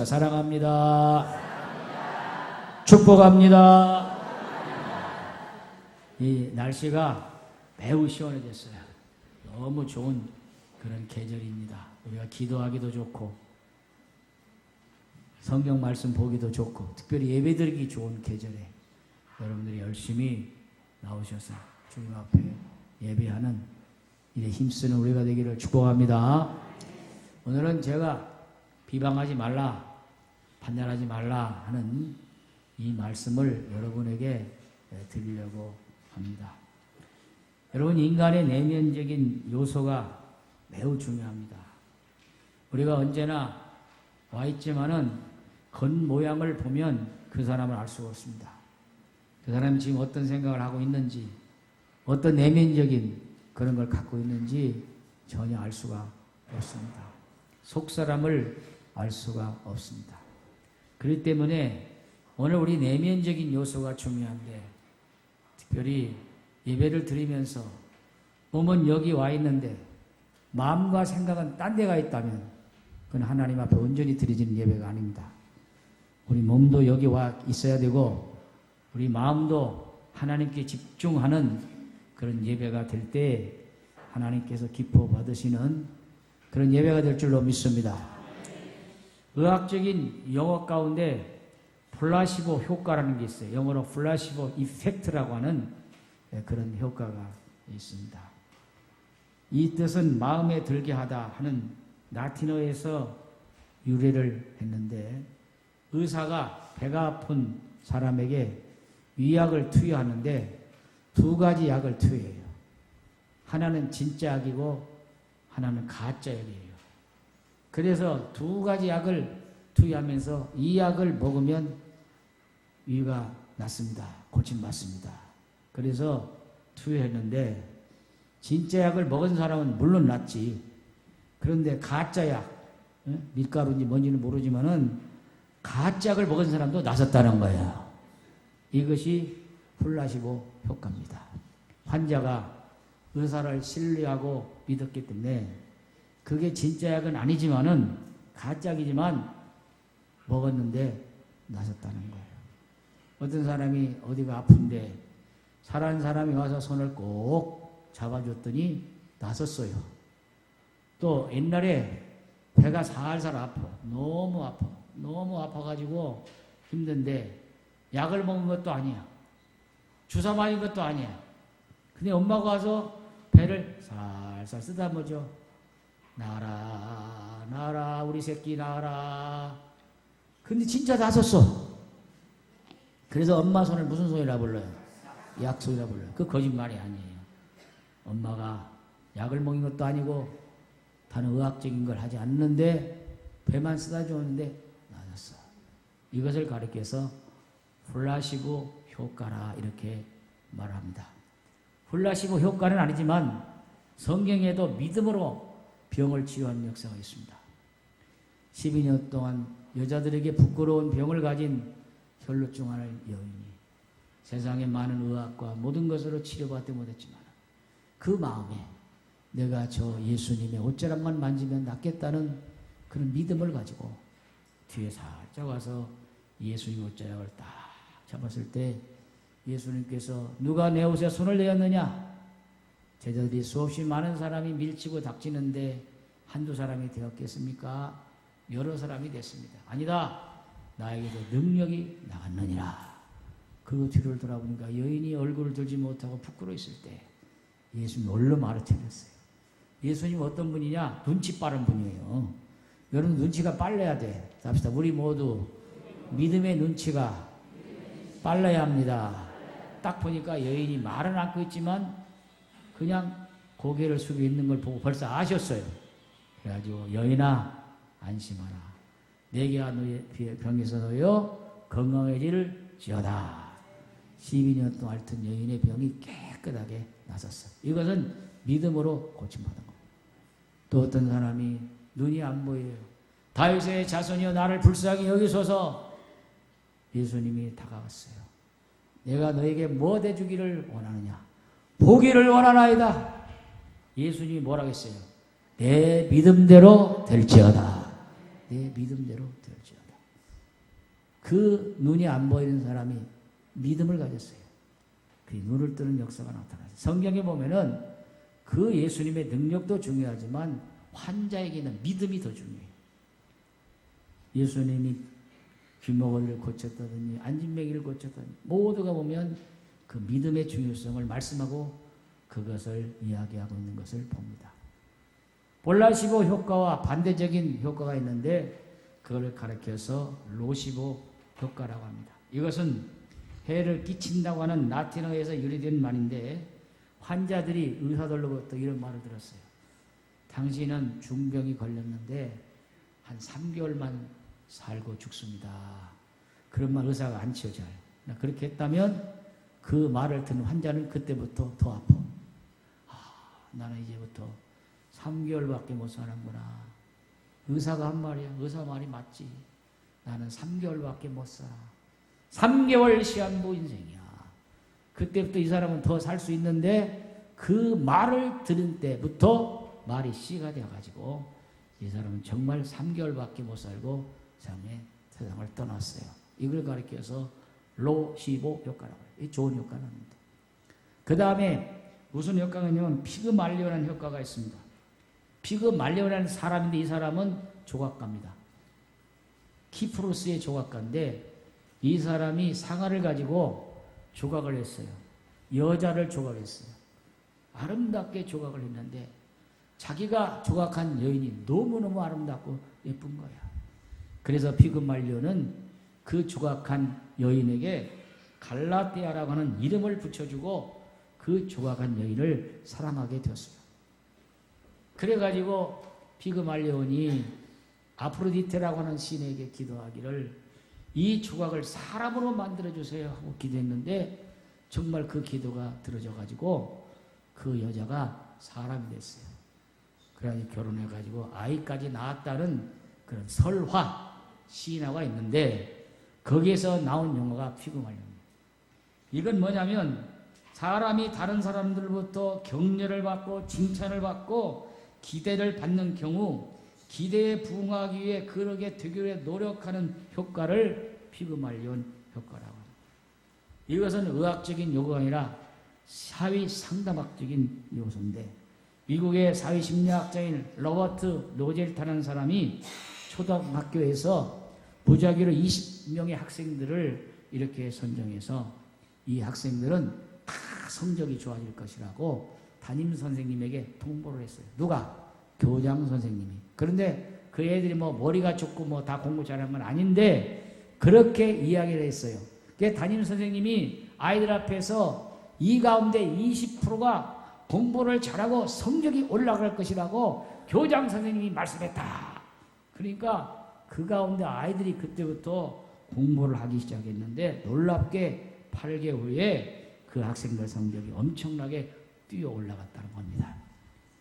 사랑합니다. 축복합니다. 이 날씨가 매우 시원해졌어요. 너무 좋은 그런 계절입니다. 우리가 기도하기도 좋고 성경 말씀 보기도 좋고 특별히 예배드리기 좋은 계절에 여러분들이 열심히 나오셔서 주님 앞에 예배하는 일에 힘쓰는 우리가 되기를 축복합니다. 오늘은 제가 비방하지 말라, 판단하지 말라 하는 이 말씀을 여러분에게 드리려고 합니다. 여러분, 인간의 내면적인 요소가 매우 중요합니다. 우리가 언제나 와 있지만은 겉모양을 보면 그 사람을 알 수가 없습니다. 그 사람이 지금 어떤 생각을 하고 있는지, 어떤 내면적인 그런 걸 갖고 있는지 전혀 알 수가 없습니다. 속사람을 알 수가 없습니다. 그렇기 때문에 오늘 우리 내면적인 요소가 중요한데, 특별히 예배를 드리면서 몸은 여기 와 있는데 마음과 생각은 딴 데가 있다면 그건 하나님 앞에 온전히 드려지는 예배가 아닙니다. 우리 몸도 여기 와 있어야 되고 우리 마음도 하나님께 집중하는 그런 예배가 될 때 하나님께서 기뻐 받으시는 그런 예배가 될 줄로 믿습니다. 의학적인 용어 가운데 플라시보 효과라는 게 있어요. 영어로 플라시보 이펙트라고 하는 그런 효과가 있습니다. 이 뜻은 마음에 들게 하다 하는 라틴어에서 유래를 했는데, 의사가 배가 아픈 사람에게 위약을 투여하는데 두 가지 약을 투여해요. 하나는 진짜 약이고 하나는 가짜 약이에요. 그래서 두 가지 약을 투여하면서 이 약을 먹으면 위가 낫습니다. 고침받습니다. 그래서 투여했는데, 진짜 약을 먹은 사람은 물론 낫지. 그런데 가짜 약, 밀가루인지 뭔지는 모르지만은 가짜 약을 먹은 사람도 나섰다는 거예요. 이것이 플라시보 효과입니다. 환자가 의사를 신뢰하고 믿었기 때문에 그게 진짜 약은 아니지만은 가짜 약이지만 먹었는데 나섰다는 거예요. 어떤 사람이 어디가 아픈데 잘하는 사람이 와서 손을 꼭 잡아줬더니 나섰어요. 또 옛날에 배가 살살 아파. 너무 아파. 너무 아파가지고 힘든데 약을 먹은 것도 아니야. 주사 맞은 것도 아니야. 근데 엄마가 와서 배를 살살 쓰다보죠. 나라 나라 우리 새끼 나라. 근데 진짜 나섰어. 그래서 엄마 손을 무슨 소리라 불러요? 약소리라 불러요. 그 거짓말이 아니에요. 엄마가 약을 먹인 것도 아니고 다른 의학적인 걸 하지 않는데 배만 쓰다 주었는데 나섰어. 이것을 가리켜서 플라시보 효과라 이렇게 말합니다. 플라시보 효과는 아니지만 성경에도 믿음으로 병을 치유하는 역사가 있습니다. 12년 동안 여자들에게 부끄러운 병을 가진 혈루증 앓을 여인이 세상의 많은 의학과 모든 것으로 치료받지 못했지만 그 마음에 내가 저 예수님의 옷자락만 만지면 낫겠다는 그런 믿음을 가지고 뒤에 살짝 와서 예수님 옷자락을 딱 잡았을 때 예수님께서 누가 내 옷에 손을 내었느냐? 제자들이 수없이 많은 사람이 밀치고 닥치는데 한두 사람이 되었겠습니까? 여러 사람이 됐습니다. 아니다. 나에게도 능력이 나갔느니라. 그 뒤를 돌아보니까 여인이 얼굴을 들지 못하고 부끄러워 있을 때 예수님 얼른 알아차렸어요. 예수님 어떤 분이냐? 눈치 빠른 분이에요. 여러분 눈치가 빨라야 돼. 합시다. 우리 모두 믿음의 눈치가 빨라야 합니다. 딱 보니까 여인이 말은 않고 있지만 그냥 고개를 숙이고 있는 걸 보고 벌써 아셨어요. 그래가지고 여인아 안심하라. 내가 너의 병에서 놓여 건강해질지어다. 12년 동안 앓던 여인의 병이 깨끗하게 나섰어요. 이것은 믿음으로 고침받은 겁니다. 또 어떤 사람이 눈이 안 보여요. 다윗의 자손이여 나를 불쌍히 여기소서. 예수님이 다가왔어요. 내가 너에게 뭐 대주기를 원하느냐? 보기를 원하나이다. 예수님이 뭐라고 했어요? 내 믿음대로 될지어다. 내 믿음대로 될지어다. 그 눈이 안 보이는 사람이 믿음을 가졌어요. 그 눈을 뜨는 역사가 나타나요. 성경에 보면은 그 예수님의 능력도 중요하지만 환자에게는 믿음이 더 중요해요. 예수님이 귀머거리를 고쳤다더니 안진뱅이를 고쳤다더니 모두가 보면 그 믿음의 중요성을 말씀하고 그것을 이야기하고 있는 것을 봅니다. 볼라시보 효과와 반대적인 효과가 있는데 그걸 가리켜서 로시보 효과라고 합니다. 이것은 해를 끼친다고 하는 라틴어에서 유래된 말인데 환자들이 의사들로부터 이런 말을 들었어요. 당신은 중병이 걸렸는데 한 3개월만 살고 죽습니다. 그런 말 의사가 안 치워져요. 그렇게 했다면 그 말을 듣는 환자는 그때부터 더 아파. 나는 이제부터 3개월밖에 못 사는구나. 의사가 한 말이야. 의사 말이 맞지. 나는 3개월밖에 못 살아. 3개월 시한부 인생이야. 그때부터 이 사람은 더 살 수 있는데 그 말을 들은 때부터 말이 씨가 되어가지고 이 사람은 정말 3개월밖에 못 살고 세상을 떠났어요. 이걸 가리켜서 로시보 효과라고 해요. 이 좋은 효과랍니다. 그 다음에 무슨 효과가 있냐면 피그말리오라는 효과가 있습니다. 피그말리오라는 사람인데 이 사람은 조각가입니다. 키프로스의 조각가인데 이 사람이 상아를 가지고 조각을 했어요. 여자를 조각했어요. 아름답게 조각을 했는데 자기가 조각한 여인이 너무너무 아름답고 예쁜 거야. 그래서 피그말리오는 그 조각한 여인에게 갈라테아라고 하는 이름을 붙여주고 그 조각한 여인을 사랑하게 되었어요. 그래가지고 피그말리온이 아프로디테라고 하는 신에게 기도하기를 이 조각을 사람으로 만들어주세요 하고 기도했는데 정말 그 기도가 들어져가지고 그 여자가 사람이 됐어요. 그러니 결혼해가지고 아이까지 낳았다는 그런 설화, 신화가 있는데 거기에서 나온 용어가 피그말리온입니다. 이건 뭐냐면 사람이 다른 사람들로부터 격려를 받고 칭찬을 받고 기대를 받는 경우 기대에 부응하기 위해 그러게 되기 위해 노력하는 효과를 피그말리온 효과라고 합니다. 이것은 의학적인 요구가 아니라 사회상담학적인 요소인데 미국의 사회심리학자인 로버트 노젤타라는 사람이 초등학교에서 부작위로 20명의 학생들을 이렇게 선정해서 이 학생들은 다 성적이 좋아질 것이라고 담임 선생님에게 통보를 했어요. 누가? 교장 선생님이. 그런데 그 애들이 뭐 머리가 좋고 뭐 다 공부 잘하는 건 아닌데 그렇게 이야기를 했어요. 그 담임 선생님이 아이들 앞에서 이 가운데 20%가 공부를 잘하고 성적이 올라갈 것이라고 교장 선생님이 말씀했다. 그러니까 그 가운데 아이들이 그때부터 공부를 하기 시작했는데 놀랍게 8개월 후에 그 학생들 성적이 엄청나게 뛰어 올라갔다는 겁니다.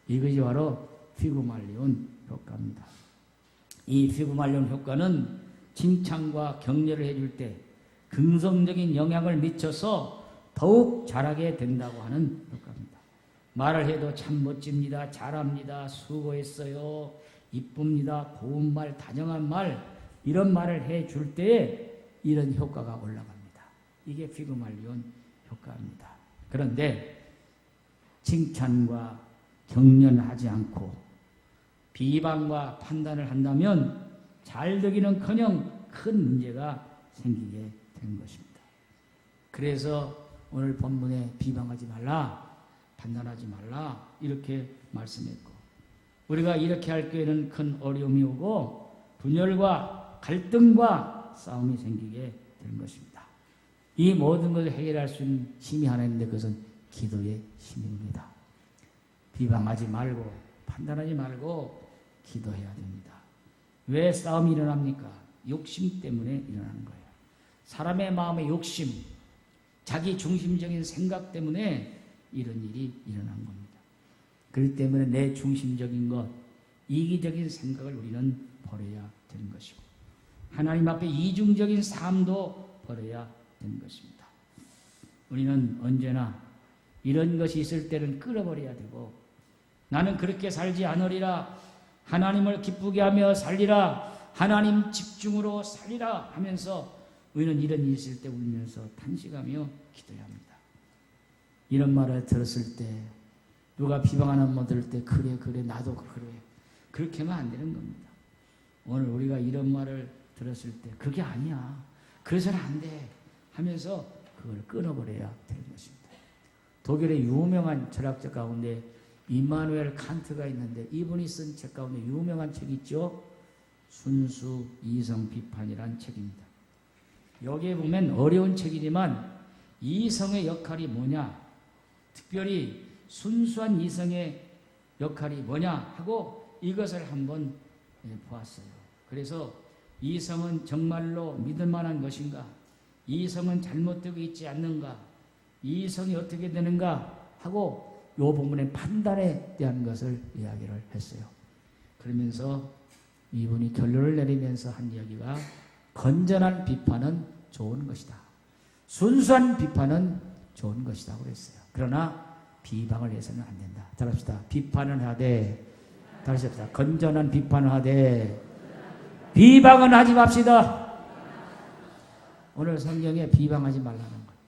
이것이 바로 피그말리온 효과입니다. 이 피그말리온 효과는 칭찬과 격려를 해줄 때 긍정적인 영향을 미쳐서 더욱 잘하게 된다고 하는 효과입니다. 말을 해도 참 멋집니다. 잘합니다. 수고했어요. 이쁩니다. 고운 말, 다정한 말 이런 말을 해줄 때에 이런 효과가 올라갑니다. 이게 피그말리온 효과입니다. 그런데 칭찬과 격려를 하지 않고 비방과 판단을 한다면 잘되기는커녕 큰 문제가 생기게 되는 것입니다. 그래서 오늘 본문에 비방하지 말라, 판단하지 말라 이렇게 말씀했고 우리가 이렇게 할 때에는 큰 어려움이 오고 분열과 갈등과 싸움이 생기게 되는 것입니다. 이 모든 것을 해결할 수 있는 힘이 하나 있는데 그것은 기도의 힘입니다. 비방하지 말고 판단하지 말고 기도해야 됩니다. 왜 싸움이 일어납니까? 욕심 때문에 일어나는 거예요. 사람의 마음의 욕심, 자기 중심적인 생각 때문에 이런 일이 일어난 겁니다. 그렇기 때문에 내 중심적인 것, 이기적인 생각을 우리는 버려야 되는 것이고 하나님 앞에 이중적인 삶도 버려야 되는 것입니다. 우리는 언제나 이런 것이 있을 때는 끌어버려야 되고 나는 그렇게 살지 않으리라 하나님을 기쁘게 하며 살리라 하나님 집중으로 살리라 하면서 우리는 이런 일이 있을 때 울면서 탄식하며 기도해야 합니다. 이런 말을 들었을 때 누가 비방하는 말 들을 때 그래 나도 그래 그렇게 하면 안 되는 겁니다. 오늘 우리가 이런 말을 들었을 때 그게 아니야 그래서는 안 돼 하면서 그걸 끊어버려야 되는 것입니다. 독일의 유명한 철학자 가운데 임마누엘 칸트가 있는데 이분이 쓴 책 가운데 유명한 책이 있죠. 순수 이성 비판이라는 책입니다. 여기에 보면 어려운 책이지만 이성의 역할이 뭐냐, 특별히 순수한 이성의 역할이 뭐냐 하고 이것을 한번 보았어요. 그래서 이성은 정말로 믿을 만한 것인가, 이성은 잘못되고 있지 않는가, 이성이 어떻게 되는가 하고 이 부분의 판단에 대한 것을 이야기를 했어요. 그러면서 이분이 결론을 내리면서 한 이야기가 건전한 비판은 좋은 것이다. 순수한 비판은 좋은 것이다 그랬어요. 그러나 비방을 해서는 안 된다. 따라합시다. 비판은 하되, 다시 합시다. 건전한 비판을 하되 비방은 하지 맙시다. 오늘 성경에 비방하지 말라는 거예요.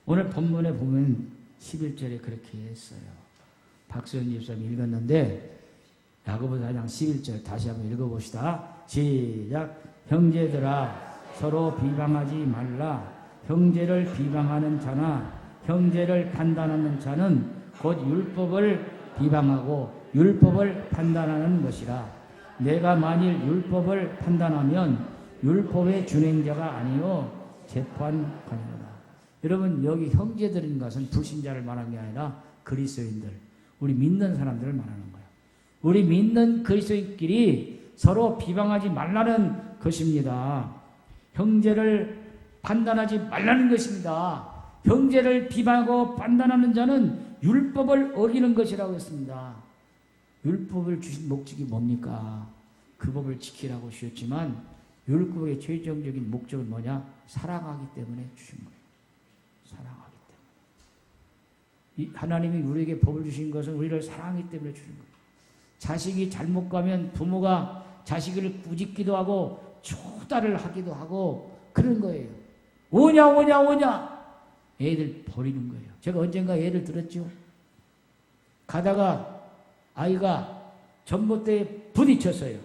오늘 본문에 보면 11절에 그렇게 했어요. 박수현 집사님이 읽었는데 야고보 4장 11절 다시 한번 읽어봅시다. 시작. 형제들아 서로 비방하지 말라. 형제를 비방하는 자나 형제를 판단하는 자는 곧 율법을 비방하고 율법을 판단하는 것이라. 내가 만일 율법을 판단하면 율법의 준행자가 아니요 재판관이로다. 여러분 여기 형제들인 것은 불신자를 말하는 게 아니라 그리스도인들, 우리 믿는 사람들을 말하는 거예요. 우리 믿는 그리스도인끼리 서로 비방하지 말라는 것입니다. 형제를 판단하지 말라는 것입니다. 형제를 비방하고 판단하는 자는 율법을 어기는 것이라고 했습니다. 율법을 주신 목적이 뭡니까? 그 법을 지키라고 주셨지만 율법의 최종적인 목적은 뭐냐? 사랑하기 때문에 주신 거예요. 사랑하기 때문에. 하나님이 우리에게 법을 주신 것은 우리를 사랑하기 때문에 주신 거예요. 자식이 잘못 가면 부모가 자식을 꾸짖기도 하고 초달을 하기도 하고 그런 거예요. 오냐 애들 버리는 거예요. 제가 언젠가 예를 들었죠. 가다가 아이가 전봇대에 부딪혔어요.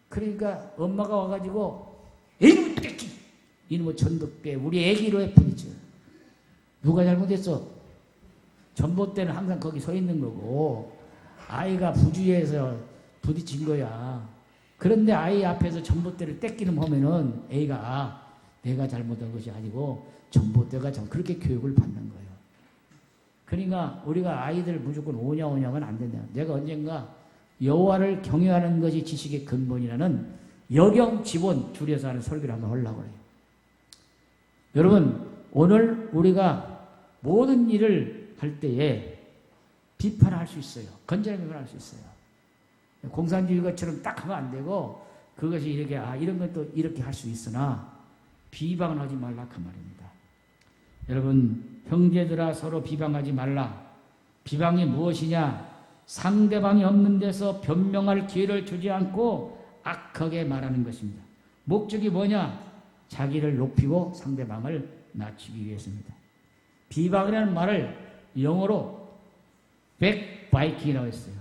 그러니까 엄마가 와가지고 이놈의 떼끼, 이놈의 전봇대 우리 애기로 해 부딪혀요. 누가 잘못했어? 전봇대는 항상 거기 서 있는 거고 아이가 부주의해서 부딪힌 거야. 그런데 아이 앞에서 전봇대를 떼끼는 하면은 애가 내가 잘못한 것이 아니고 전봇대가 그렇게 교육을 받는 거예요. 그러니까 우리가 아이들 무조건 오냐고는 안 된다. 내가 언젠가 여호와를 경외하는 것이 지식의 근본이라는 여경 지본 줄여서 하는 설교를 한번 하려고 해요. 여러분 오늘 우리가 모든 일을 할 때에 비판할 수 있어요. 건전하게 비판할 수 있어요. 공산주의 것처럼 딱 하면 안 되고 그것이 이렇게 이런 것도 이렇게 할 수 있으나 비방은 하지 말라 그 말입니다. 여러분 형제들아 서로 비방하지 말라. 비방이 무엇이냐? 상대방이 없는 데서 변명할 기회를 주지 않고 악하게 말하는 것입니다. 목적이 뭐냐? 자기를 높이고 상대방을 낮추기 위해서입니다. 비방이라는 말을 영어로 백바이킹이라고 했어요.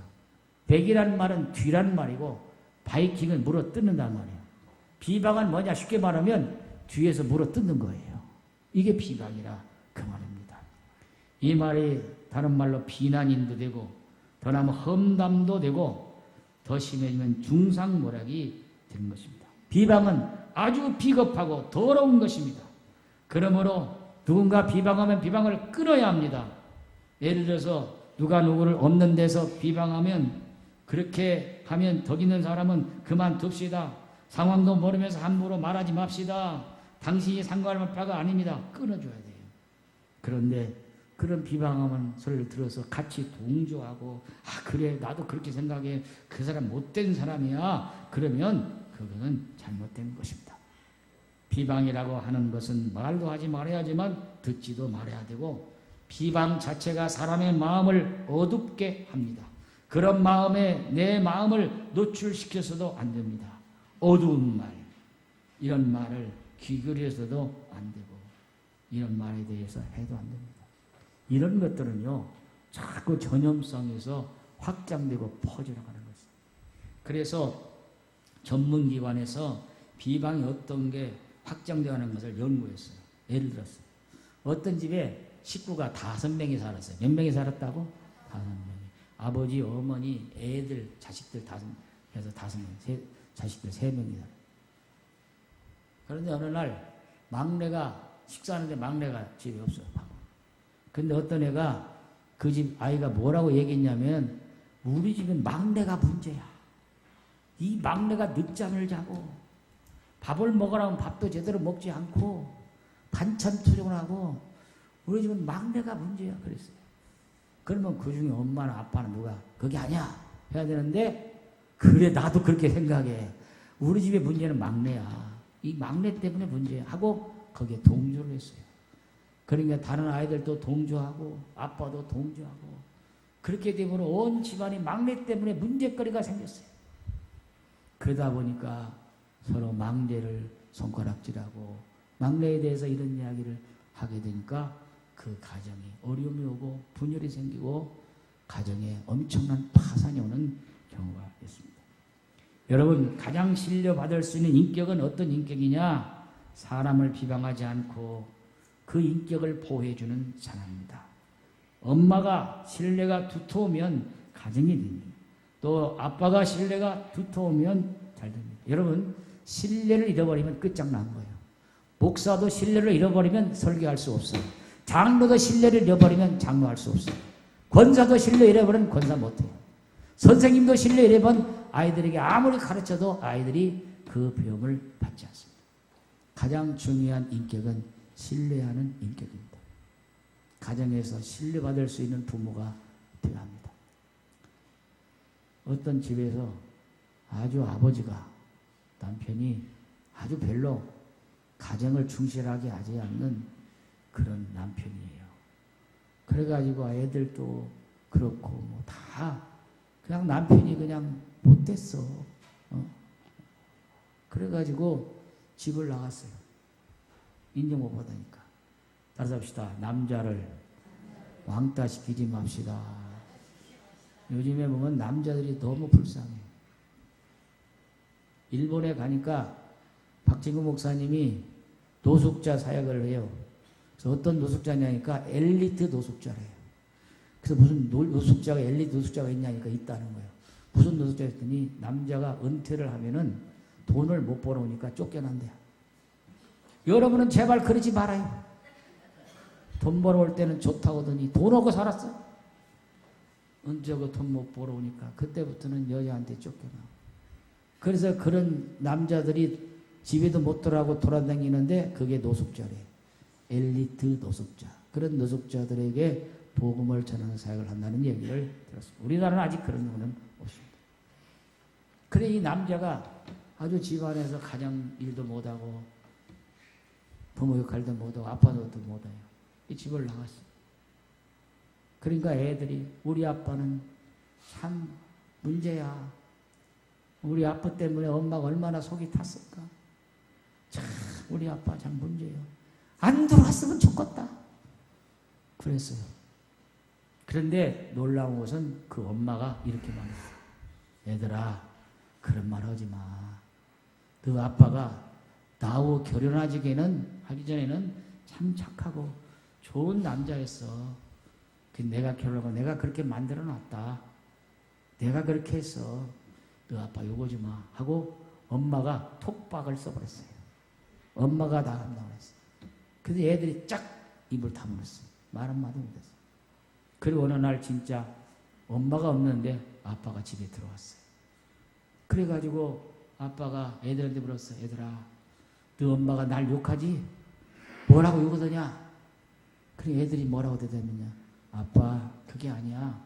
백이라는 말은 뒤라는 말이고 바이킹은 물어 뜯는다는 말이에요. 비방은 뭐냐? 쉽게 말하면 뒤에서 물어 뜯는 거예요. 이게 비방이라 그 말입니다. 이 말이 다른 말로 비난인도 되고 더 나면 험담도 되고 더 심해지면 중상모략이 되는 것입니다. 비방은 아주 비겁하고 더러운 것입니다. 그러므로 누군가 비방하면 비방을 끊어야 합니다. 예를 들어서 누가 누구를 없는 데서 비방하면 그렇게 하면 덕 있는 사람은 그만둡시다. 상황도 모르면서 함부로 말하지 맙시다. 당신이 상관할 바가 아닙니다. 끊어줘야 돼요. 그런데 그런 비방하는 소리를 들어서 같이 동조하고 그래 나도 그렇게 생각해. 그 사람 못된 사람이야. 그러면 그거는 잘못된 것입니다. 비방이라고 하는 것은 말도 하지 말아야지만 듣지도 말아야 되고 비방 자체가 사람의 마음을 어둡게 합니다. 그런 마음에 내 마음을 노출시켜서도 안 됩니다. 어두운 말, 이런 말을 귀결해서도 안 되고 이런 말에 대해서 해도 안 됩니다. 이런 것들은요, 자꾸 전염성에서 확장되고 퍼져나가는 것입니다. 그래서 전문기관에서 비방이 어떤 게 확장되는 것을 연구했어요. 예를 들었어요. 어떤 집에 식구가 5명이 살았어요. 몇 명이 살았다고? 5명이. 아버지, 어머니, 애들, 자식들 5명, 자식들 3명이 살아요. 그런데 어느 날 막내가 식사하는데 막내가 집에 없어요. 근데 어떤 애가 그 집 아이가 뭐라고 얘기했냐면 우리 집은 막내가 문제야. 이 막내가 늦잠을 자고 밥을 먹으라면 밥도 제대로 먹지 않고 반찬 투정을 하고 우리 집은 막내가 문제야. 그랬어요. 그러면 그 중에 엄마나 아빠는 누가 그게 아니야 해야 되는데 그래 나도 그렇게 생각해. 우리 집의 문제는 막내야. 이 막내 때문에 문제야 하고 거기에 동조를 했어요. 그러니까 다른 아이들도 동조하고 아빠도 동조하고 그렇게 되면 온 집안이 막내 때문에 문제거리가 생겼어요. 그러다 보니까 서로 막내를 손가락질하고 막내에 대해서 이런 이야기를 하게 되니까 그 가정이 어려움이 오고 분열이 생기고 가정에 엄청난 파산이 오는 경우가 있습니다. 여러분, 가장 신뢰받을 수 있는 인격은 어떤 인격이냐? 사람을 비방하지 않고 그 인격을 보호해주는 사람입니다. 엄마가 신뢰가 두터우면 가정이 됩니다. 또 아빠가 신뢰가 두터우면 잘 됩니다. 여러분, 신뢰를 잃어버리면 끝장난 거예요. 목사도 신뢰를 잃어버리면 설교할 수 없어요. 장로도 신뢰를 잃어버리면 장로할 수 없어요. 권사도 신뢰 잃어버리면 권사 못해요. 선생님도 신뢰 잃어버리면 아이들에게 아무리 가르쳐도 아이들이 그 배움을 받지 않습니다. 가장 중요한 인격은 신뢰하는 인격입니다. 가정에서 신뢰받을 수 있는 부모가 되어야 합니다. 어떤 집에서 아주 아버지가 남편이 아주 별로 가정을 충실하게 하지 않는 그런 남편이에요. 그래가지고 애들도 그렇고 뭐 다 그냥 남편이 그냥 못됐어. 그래가지고 집을 나갔어요. 인정 못 받으니까. 따라서 합시다. 남자를 왕따 시키지 맙시다. 요즘에 보면 남자들이 너무 불쌍해. 일본에 가니까 박진구 목사님이 노숙자 사역을 해요. 그래서 어떤 노숙자냐니까 엘리트 노숙자래요. 그래서 무슨 노숙자가 엘리트 노숙자가 있냐니까 있다는 거예요. 무슨 노숙자 했더니 남자가 은퇴를 하면은 돈을 못 벌어오니까 쫓겨난대요. 여러분은 제발 그러지 말아요. 돈 벌어올 때는 좋다고 하더니 돈 오고 살았어. 은퇴하고 돈 못 벌어오니까 그때부터는 여자한테 쫓겨나고. 그래서 그런 남자들이 집에도 못 들어가고 돌아다니는데 그게 노숙자래. 엘리트 노숙자. 그런 노숙자들에게 복음을 전하는 사역을 한다는 얘기를 들었습니다. 우리나라는 아직 그런 경우는 없습니다. 그래 이 남자가 아주 집안에서 가정 일도 못하고 부모 역할도 못하고 아빠 노릇도 못해요. 이 집을 나갔어요. 그러니까 애들이 우리 아빠는 참 문제야. 우리 아빠 때문에 엄마가 얼마나 속이 탔을까. 참 우리 아빠 참 문제예요. 안 들어왔으면 좋겠다. 그랬어요. 그런데 놀라운 것은 그 엄마가 이렇게 말했어요. 얘들아 그런 말 하지 마. 너 아빠가 나하고 결혼하기 전에는 참 착하고 좋은 남자였어. 내가 결혼하고 내가 그렇게 만들어 놨다. 내가 그렇게 했어. 너 아빠 욕하지 마. 하고 엄마가 톡박을 써버렸어요. 엄마가 나간다고 했어요. 그래서 애들이 쫙 입을 다물었어요. 말 한마디 못했어요. 그리고 어느 날 진짜 엄마가 없는데 아빠가 집에 들어왔어요. 그래가지고 아빠가 애들한테 물었어요. 얘들아, 너 엄마가 날 욕하지? 뭐라고 욕하더냐? 그래 애들이 뭐라고 대답했냐? 아빠, 그게 아니야.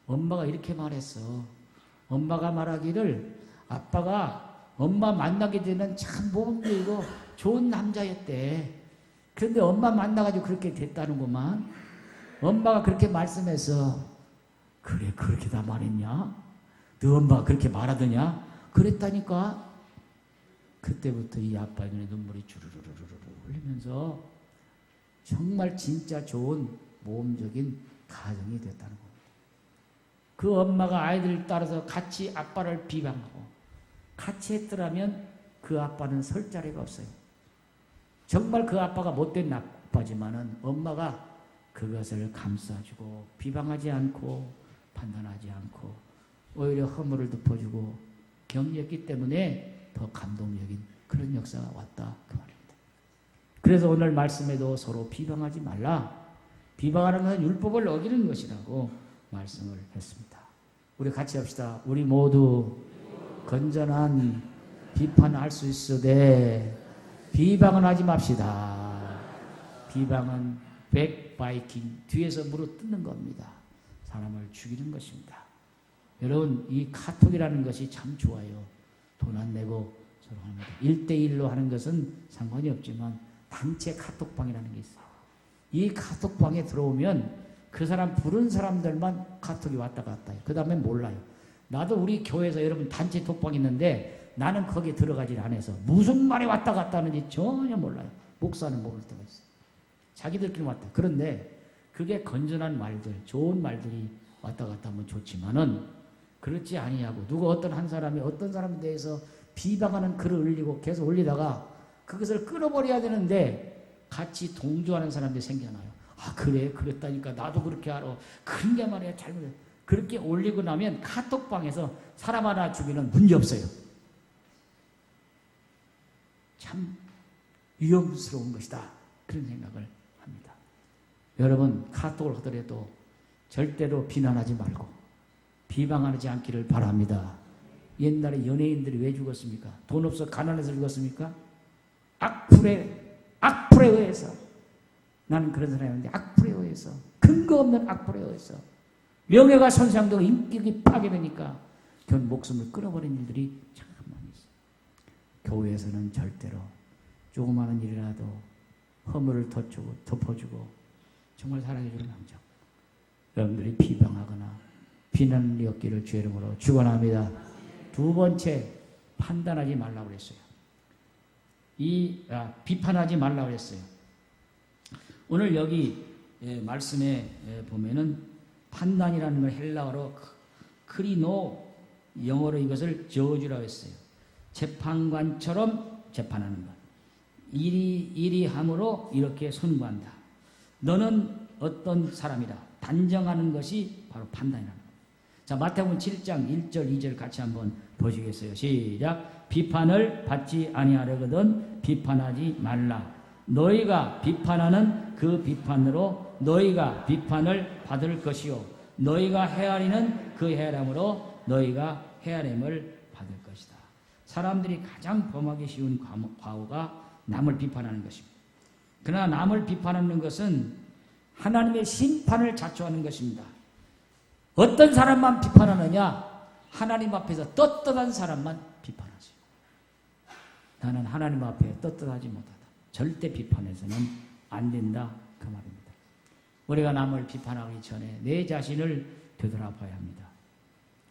엄마가 이렇게 말했어. 엄마가 말하기를 아빠가 엄마 만나게 되는 참 모범적이고 좋은 남자였대. 그런데 엄마 만나가지고 그렇게 됐다는구만. 엄마가 그렇게 말씀해서 그래, 그렇게 다 말했냐? 너 엄마가 그렇게 말하더냐? 그랬다니까. 그때부터 이 아빠의 눈에 눈물이 주르르르르 흘리면서 정말 진짜 좋은 모험적인 가정이 됐다는 겁니다. 그 엄마가 아이들을 따라서 같이 아빠를 비방하고 같이 했더라면 그 아빠는 설 자리가 없어요. 정말 그 아빠가 못된 아빠지만은 엄마가 그것을 감싸주고 비방하지 않고 판단하지 않고 오히려 허물을 덮어주고 격려했기 때문에 더 감동적인 그런 역사가 왔다 그 말입니다. 그래서 오늘 말씀에도 서로 비방하지 말라. 비방하는 것은 율법을 어기는 것이라고 말씀을 했습니다. 우리 같이 합시다. 우리 모두 건전한 비판할 수 있으되 비방은 하지 맙시다. 비방은 백바이킹, 뒤에서 물어뜯는 겁니다. 사람을 죽이는 것입니다. 여러분, 이 카톡이라는 것이 참 좋아요. 돈 안 내고 서로 합니다. 1대1로 하는 것은 상관이 없지만 단체 카톡방이라는 게 있어요. 이 카톡방에 들어오면 그 사람 부른 사람들만 카톡이 왔다 갔다 해요. 그 다음에 몰라요. 나도 우리 교회에서 여러분 단체 톡방 있는데 나는 거기에 들어가질 않아서 무슨 말이 왔다 갔다 하는지 전혀 몰라요. 목사는 모를 때가 있어요. 자기들끼리 왔다. 그런데 그게 건전한 말들, 좋은 말들이 왔다 갔다 하면 좋지만은 그렇지 아니하고 누구 어떤 한 사람이 어떤 사람에 대해서 비방하는 글을 올리고 계속 올리다가 그것을 끊어버려야 되는데 같이 동조하는 사람들이 생겨나요. 아 그래 그랬다니까 나도 그렇게 알아. 그러니까 말이야 잘못해. 그렇게 올리고 나면 카톡방에서 사람 하나 죽이는 문제 없어요. 참 위험스러운 것이다. 그런 생각을 합니다. 여러분 카톡을 하더라도 절대로 비난하지 말고 비방하지 않기를 바랍니다. 옛날에 연예인들이 왜 죽었습니까? 돈 없어 가난해서 죽었습니까? 악플에 의해서. 나는 그런 사람이었는데 악플에 의해서, 근거 없는 악플에 의해서 명예가 손상되고 인격이 파괴되니까 결국 목숨을 끊어버린 일들이 참 많이 있어요. 교회에서는 절대로 조그마한 일이라도 허물을 덮어주고 정말 사랑해주는 남자. 여러분들이 비방하거나 비난이 없기를 주의 이름으로 축원합니다. 두 번째, 판단하지 말라고 그랬어요. 비판하지 말라고 그랬어요. 오늘 여기 말씀에 보면은 판단이라는 걸 헬라어로 크리노, 영어로 이것을 저주라고 했어요. 재판관처럼 재판하는 것. 일이 함으로 이렇게 선고한다. 너는 어떤 사람이다. 단정하는 것이 바로 판단이라는 것. 자, 마태복음 7장 1절 2절 같이 한번 보시겠어요? 시작. 비판을 받지 아니하려거든 비판하지 말라. 너희가 비판하는 그 비판으로 너희가 비판을 받을 것이요 너희가 헤아리는 그 헤아림으로 너희가 헤아림을 받을 것이다. 사람들이 가장 범하기 쉬운 과오가 남을 비판하는 것입니다. 그러나 남을 비판하는 것은 하나님의 심판을 자초하는 것입니다. 어떤 사람만 비판하느냐? 하나님 앞에서 떳떳한 사람만 비판하세요. 나는 하나님 앞에 떳떳하지 못하다. 절대 비판해서는 안 된다. 그 말입니다. 우리가 남을 비판하기 전에 내 자신을 되돌아봐야 합니다.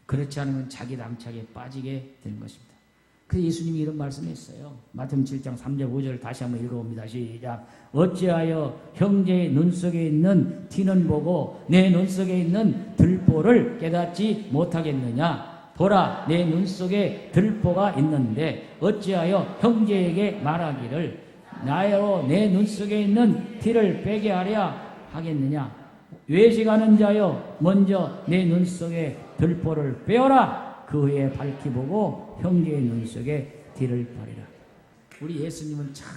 그렇지 않으면 자기 낭착에 빠지게 되는 것입니다. 그래서 예수님이 이런 말씀했어요. 마태복음 7장 3절 5절 다시 한번 읽어봅니다. 시작. 어찌하여 형제의 눈 속에 있는 티는 보고 내 눈 속에 있는 들보를 깨닫지 못하겠느냐. 보라 내 눈 속에 들보가 있는데 어찌하여 형제에게 말하기를 나로 내 눈 속에 있는 티를 빼게 하랴 하겠느냐. 외식하는 자여 먼저 내 눈 속에 들보를 빼어라. 그 후에 밝히 보고 형제의 눈 속에 티를 바리라. 우리 예수님은 참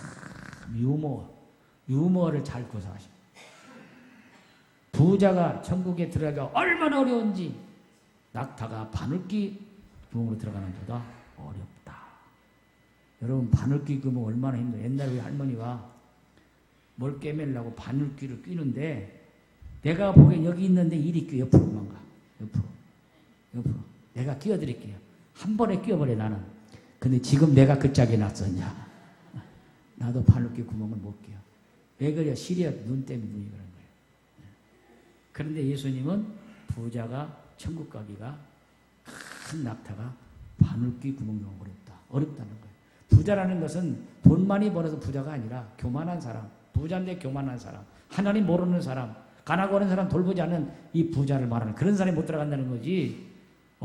유머를 잘 구사하십니다. 부자가 천국에 들어가기가 얼마나 어려운지 낙타가 바늘귀 구멍으로 들어가는 것보다 어렵다. 여러분 바늘귀 구멍 얼마나 힘들어요. 옛날에 우리 할머니가 뭘 꿰매려고 바늘귀를 뀌는데 내가 보기엔 여기 있는데 이리 뀌어 옆으로만 가. 옆으로. 내가 끼워드릴게요. 한 번에 끼워버려 나는. 근데 지금 내가 그 짝이 났었냐. 나도 바늘귀 구멍을 못 끼워. 왜 그래요? 시력 눈 때문에 눈이 그런 거예요. 그런데 예수님은 부자가 천국 가기가 큰 낙타가 바늘귀 구멍이 어렵다는 거예요. 부자라는 것은 돈 많이 벌어서 부자가 아니라 교만한 사람, 부자인데 교만한 사람, 하나님 모르는 사람, 가나고 하는 사람 돌보지 않는 이 부자를 말하는 그런 사람이 못 들어간다는 거지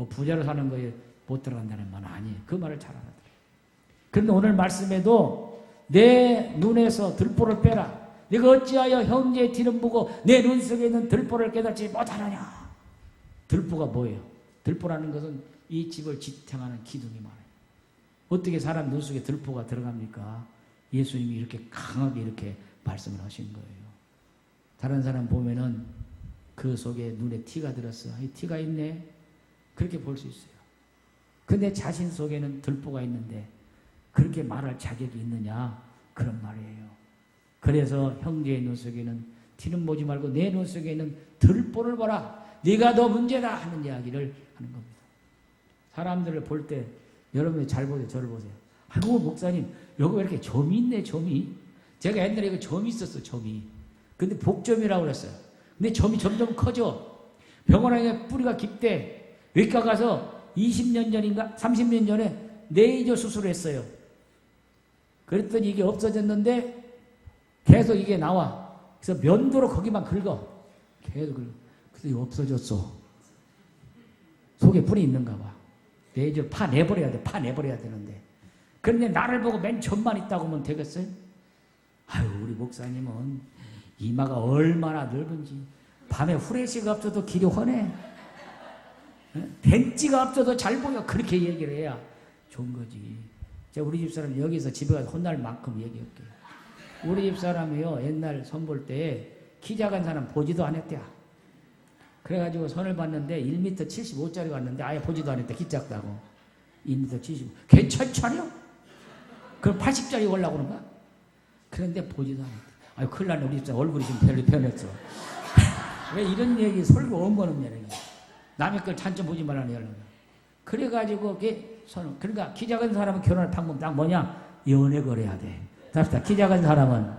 부자로 사는 거에 못 들어간다는 말은 아니에요. 그 말을 잘 알아들어요. 그런데 오늘 말씀에도 내 눈에서 들보를 빼라. 내가 어찌하여 형제의 티를 보고 내 눈 속에 있는 들보를 깨닫지 못하느냐. 들보가 뭐예요? 들보라는 것은 이 집을 지탱하는 기둥이 말이에요. 어떻게 사람 눈 속에 들보가 들어갑니까? 예수님이 이렇게 강하게 이렇게 말씀을 하신 거예요. 다른 사람 보면은 그 속에 눈에 티가 들었어. 이 티가 있네. 그렇게 볼 수 있어요. 근데 자신 속에는 들보가 있는데 그렇게 말할 자격이 있느냐? 그런 말이에요. 그래서 형제의 눈 속에는 티는 보지 말고 내 눈 속에 있는 들보를 보라. 네가 더 문제다 하는 이야기를 하는 겁니다. 사람들을 볼 때 여러분이 잘 보세요. 저를 보세요. 아이고 목사님 여기 왜 이렇게 점이 있네 점이. 제가 옛날에 이거 점이 있었어 점이. 근데 복점이라고 그랬어요. 근데 점이 점점 커져. 병원에 뿌리가 깊대. 외과 가서 20년 전인가 30년 전에 레이저 수술을 했어요. 그랬더니 이게 없어졌는데 계속 이게 나와. 그래서 면도로 거기만 긁어. 계속 긁어. 그래서 없어졌어. 속에 뿌리 있는가 봐. 레이저 파내버려야 돼. 파내버려야 되는데. 그런데 나를 보고 맨 점만 있다고 하면 되겠어요? 아유 우리 목사님은 이마가 얼마나 넓은지 밤에 후레쉬가 없어도 길이 훤해. 벤치가 없어도 잘 보여. 그렇게 얘기를 해야 좋은 거지. 제가 우리 집사람 여기서 집에 가서 혼날 만큼 얘기할게요. 우리 집사람이요 옛날 선볼 때 키 작은 사람 보지도 안 했대요. 그래가지고 선을 봤는데 1m 75짜리 왔는데 아예 보지도 안 했대. 키 작다고. 1m 75. 괜찮잖아요? 그럼 80짜리 올라고 그런가? 그런데 보지도 안 했대. 아유 큰일 났네. 우리 집사람 얼굴이 지금 별로 변했어. 왜 이런 얘기 설교 원고는 얘기. 남의 걸 찬점 보지 말라는 얘기를. 그래가지고 그러니까 키 작은 사람은 결혼할 방법 딱 뭐냐? 연애 거래해야 돼. 답시다. 키 작은 사람은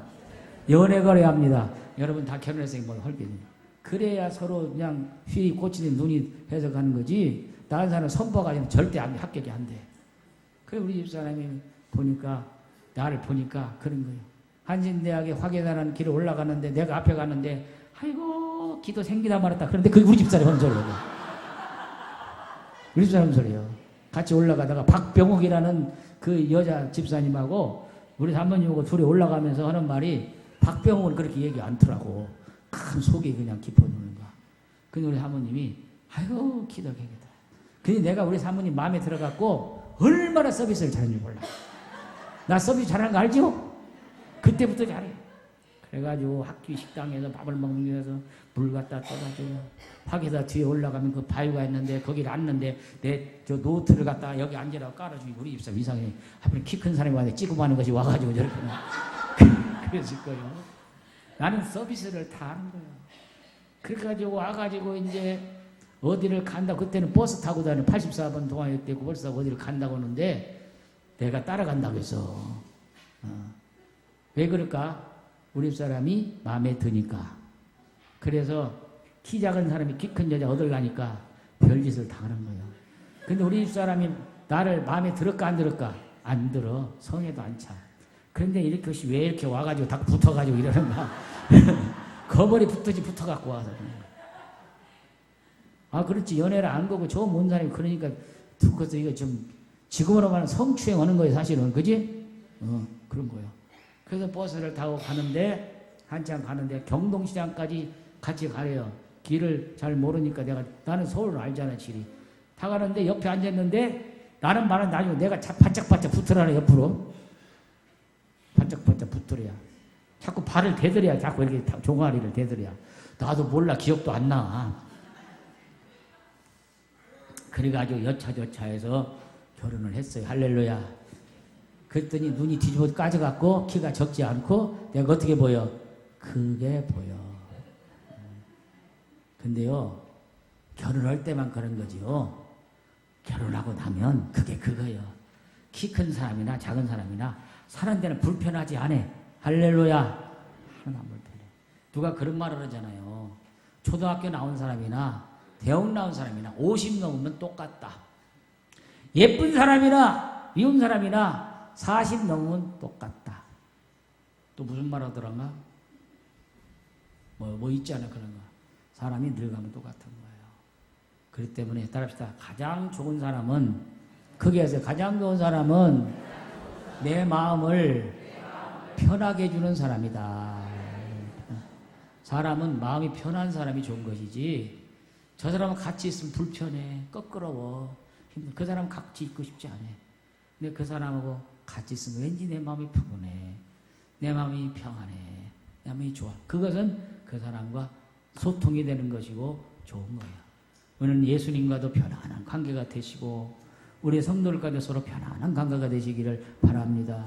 연애 거래해야 합니다. 여러분 다 결혼해서 뭘 헐겠냐. 그래야 서로 그냥 휘 꽂히는 눈이 해석하는 거지. 다른 사람은 선보가 절대 합격이 안 돼. 그래 우리 집사람이 보니까 나를 보니까 그런 거예요. 한신대학에 화계단하는 길을 올라가는데 내가 앞에 가는데 아이고 기도 생기다 말았다. 그런데 그게 우리 집사람이 하는 소리예요. 우리 집사람 소리예요. 같이 올라가다가 박병옥이라는 그 여자 집사님하고 우리 사모님하고 둘이 올라가면서 하는 말이 박병옥은 그렇게 얘기 않더라고. 큰 속이 그냥 깊어지는 거야. 근데 우리 사모님이 아이고 기도하겠다. 근데 내가 우리 사모님 마음에 들어갖고 얼마나 서비스를 잘하는지 몰라. 나 서비스 잘하는 거 알죠? 그때부터 잘해. 그래가지고 학교 식당에서 밥을 먹는 데서 물 갖다 떠가지고 화계다 뒤에 올라가면 그 바위가 있는데 거기를 앉는데 내 저 노트를 갖다 여기 앉으라고 깔아주니 우리 집사람 이상해. 하필 키 큰 사람이 와서 찌고 마는 것이 와가지고 저렇게 그랬을 거예요. 나는 서비스를 다 하는 거예요. 그래가지고 와가지고 이제 어디를 간다. 그때는 버스 타고 다니는 84번 동아였대고 버스 타고 어디를 간다고 하는데 내가 따라간다고 해서 왜 그럴까? 우리 집사람이 마음에 드니까. 그래서 키 작은 사람이 키 큰 여자 얻으려니까 별짓을 당하는 거예요. 근데 우리 집사람이 나를 마음에 들을까 안 들을까? 안 들어. 성에도 안 차. 그런데 이렇게 왜 이렇게 와가지고 다 붙어가지고 이러는가? 거벌이 붙듯이 붙어갖고 와서. 아 그렇지. 연애를 안 거고 저 먼 사람이 그러니까 듣고서 이거 좀 지금으로 말하면 성추행 하는 거예요 사실은. 그지? 그런 거예요. 그래서 버스를 타고 가는데 한참 가는데 경동시장까지 같이 가래요. 길을 잘 모르니까 나는 서울을 알잖아 지리. 다 가는데 옆에 앉았는데 나는 말은 나중에 내가 바짝바짝 붙으라네 옆으로. 바짝바짝 붙으래야. 자꾸 발을 대들여야 자꾸 이렇게 종아리를 대들여야. 나도 몰라 기억도 안 나. 그래가지고 여차저차해서 결혼을 했어요. 할렐루야. 그랬더니 눈이 뒤집어 까져갖고 키가 적지 않고 내가 어떻게 보여? 크게 보여. 근데요 결혼할 때만 그런 거지요. 결혼하고 나면 그게 그거예요. 키 큰 사람이나 작은 사람이나 사는 데는 불편하지 않아. 할렐루야. 하나도 안 불편해. 누가 그런 말을 하잖아요. 초등학교 나온 사람이나 대학 나온 사람이나 50 넘으면 똑같다. 예쁜 사람이나 미운 사람이나 40 넘으면 똑같다. 또 무슨 말 하더란가? 뭐 있잖아 그런 거. 사람이 늙으면 똑같은 거예요. 그렇기 때문에 따릅시다. 가장 좋은 사람은 크게 해서 가장 좋은 사람은 내 마음을 편하게 해주는 사람이다. 사람은 마음이 편한 사람이 좋은 것이지 저 사람은 같이 있으면 불편해, 껄끄러워, 힘들어. 그 사람은 같이 있고 싶지 않아. 근데 그 사람하고 같이 있으면 왠지 내 마음이 푸근해, 내 마음이 평안해, 내 마음이 좋아. 그것은 그 사람과 소통이 되는 것이고 좋은 거예요. 우리는 예수님과도 편안한 관계가 되시고 우리 성도들과도 서로 편안한 관계가 되시기를 바랍니다.